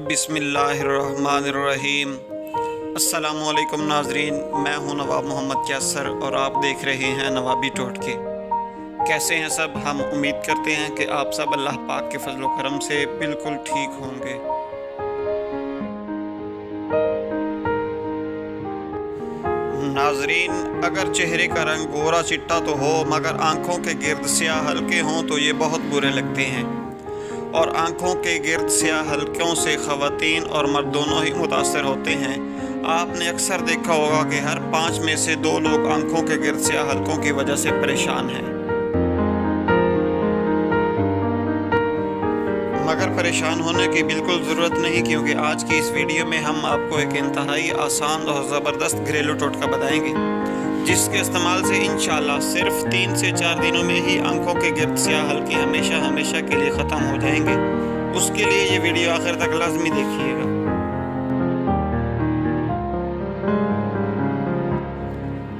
बिस्मिल्लाहिर्रहमानिर्रहीम। अस्सलामुअलैकुम नाजरीन, मैं हूं नवाब मोहम्मद कैसर और आप देख रहे हैं नवाबी टोटके। कैसे हैं सब? हम उम्मीद करते हैं कि आप सब अल्लाह पाक के फजल व करम से बिल्कुल ठीक होंगे। नाजरीन, अगर चेहरे का रंग गोरा चिट्टा तो हो मगर आँखों के गिर्द स्याह हल्के हों तो ये बहुत बुरे लगते हैं। और आँखों के गिर्द स्याह हल्कों से ख़वातीन और मर्द दोनों ही मुतासर होते हैं। आपने अक्सर देखा होगा कि हर 5 में से 2 लोग आँखों के गिर्द स्याह हल्कों की वजह से परेशान हैं। मगर परेशान होने की बिल्कुल ज़रूरत नहीं, क्योंकि आज की इस वीडियो में हम आपको एक इंतहाई आसान और ज़बरदस्त घरेलू टोटका बताएंगे, जिसके इस्तेमाल से इंशाल्लाह सिर्फ 3 से 4 दिनों में ही आंखों के गिर्द स्याह हल्के हमेशा हमेशा के लिए ख़त्म हो जाएंगे। उसके लिए ये वीडियो आखिर तक लाजमी देखिएगा।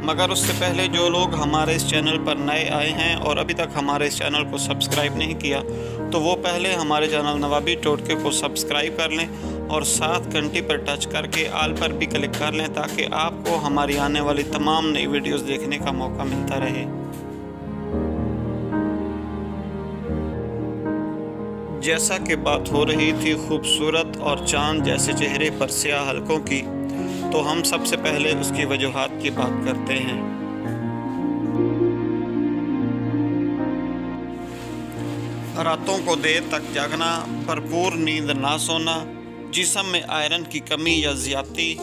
मगर उससे पहले जो लोग हमारे इस चैनल पर नए आए हैं और अभी तक हमारे इस चैनल को सब्सक्राइब नहीं किया तो वो पहले हमारे चैनल नवाबी टोटके को सब्सक्राइब कर लें और साथ घंटी पर टच करके आल पर भी क्लिक कर लें, ताकि आपको हमारी आने वाली तमाम नई वीडियोस देखने का मौका मिलता रहे। जैसा कि बात हो रही थी खूबसूरत और चांद जैसे चेहरे पर स्याह हल्कों की, तो हम सबसे पहले उसकी वजूहात की बात करते हैं। रातों को देर तक जागना, भरपूर नींद ना सोना, जिस्म में आयरन की कमी या ज़्यादती,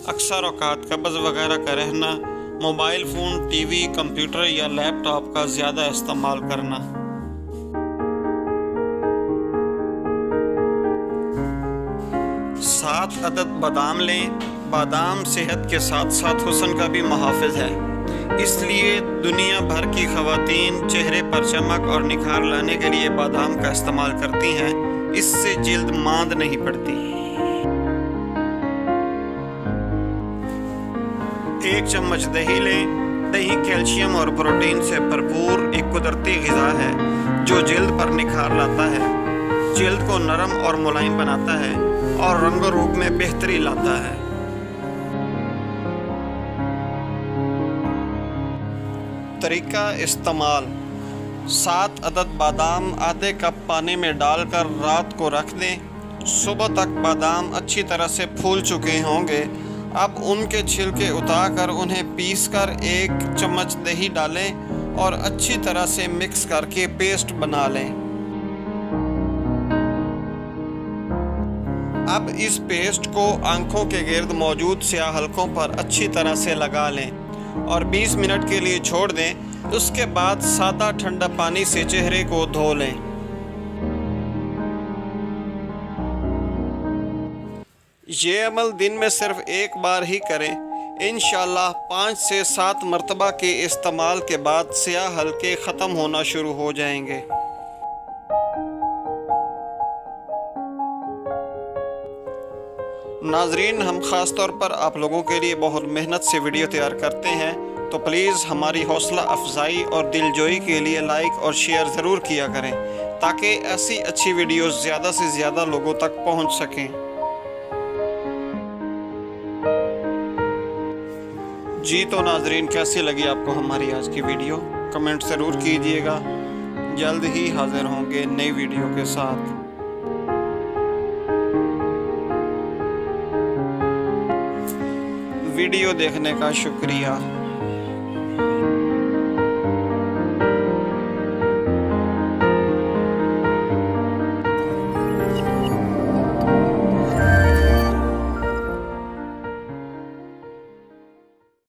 अक्सर औकात कब्ज़ वगैरह का रहना, मोबाइल फ़ोन, टीवी, कंप्यूटर या लैपटॉप का ज़्यादा इस्तेमाल करना। 7 अदद बादाम लें। बादाम सेहत के साथ साथ हुस्न का भी मुहाफ़िज़ है, इसलिए दुनिया भर की ख़वातीन चेहरे पर चमक और निखार लाने के लिए बादाम का इस्तेमाल करती हैं। इससे जिल्द मांद नहीं पड़ती। 1 चम्मच दही लें। दही कैल्शियम और प्रोटीन से भरपूर एक कुदरती ग़िज़ा है जो जिल्द पर निखार लाता है, जिल्द को नरम और मुलायम बनाता है और रंग रूप में बेहतरी लाता है। तरीका इस्तेमाल: 7 अदद बादाम आधे कप पानी में डालकर रात को रख दें। सुबह तक बादाम अच्छी तरह से फूल चुके होंगे। अब उनके छिलके उतारकर उन्हें पीसकर 1 चम्मच दही डालें और अच्छी तरह से मिक्स करके पेस्ट बना लें। अब इस पेस्ट को आंखों के गिर्द मौजूद स्याह हल्कों पर अच्छी तरह से लगा लें और 20 मिनट के लिए छोड़ दें। उसके बाद सादा ठंडा पानी से चेहरे को धो लें। ये अमल दिन में सिर्फ 1 बार ही करें। इंशाल्लाह 5 से 7 मरतबा के इस्तेमाल के बाद स्याह हल्के ख़त्म होना शुरू हो जाएंगे। नाजरीन, हम ख़ास तौर पर आप लोगों के लिए बहुत मेहनत से वीडियो तैयार करते हैं, तो प्लीज़ हमारी हौसला अफजाई और दिलजोई के लिए लाइक और शेयर ज़रूर किया करें, ताकि ऐसी अच्छी वीडियोस ज़्यादा से ज़्यादा लोगों तक पहुंच सकें। जी तो नाजरीन, कैसी लगी आपको हमारी आज की वीडियो? कमेंट ज़रूर कीजिएगा। जल्द ही हाजिर होंगे नई वीडियो के साथ। वीडियो देखने का शुक्रिया।